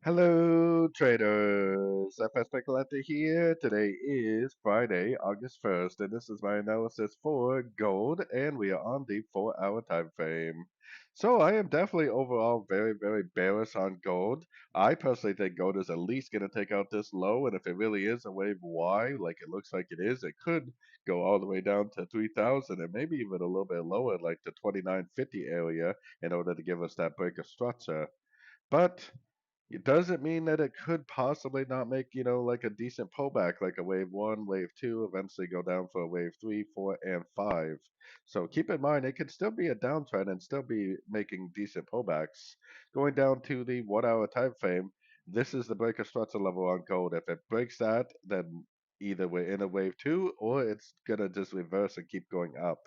Hello, traders. FX Pip Collector here. Today is Friday, August 1st, and this is my analysis for gold, and we are on the 4-hour time frame. So I am definitely overall very, very bearish on gold. I personally think gold is at least going to take out this low, and if it really is a wave Y, like it looks like it is, it could go all the way down to 3,000 and maybe even a little bit lower, like the 2950 area, in order to give us that break of structure. But it doesn't mean that it could possibly not make, like a decent pullback, like a wave one, wave two, eventually go down for a wave three, four, and five. So keep in mind, it could still be a downtrend and still be making decent pullbacks. Going down to the 1 hour time frame, this is the breaker structure level on gold. If it breaks that, then either we're in a wave two or it's gonna just reverse and keep going up.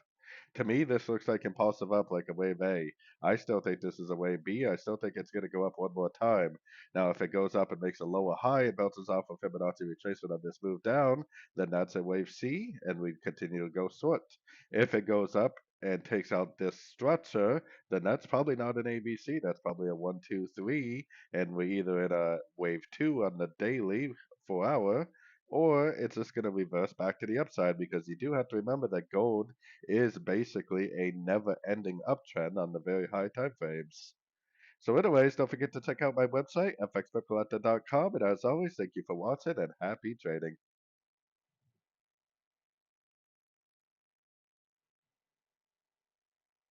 To me, this looks like impulsive up like a wave A. I still think this is a wave B. I still think it's going to go up one more time. Now, if it goes up and makes a lower high and bounces off a Fibonacci retracement on this move down, then that's a wave C, and we continue to go short. If it goes up and takes out this structure, then that's probably not an ABC. That's probably a 1, 2, 3, and we're either in a wave two on the daily 4 hour, or it's just going to reverse back to the upside because you do have to remember that gold is basically a never-ending uptrend on the very high time frames. So anyways, don't forget to check out my website, fxpipcollector.com, and as always, thank you for watching and happy trading.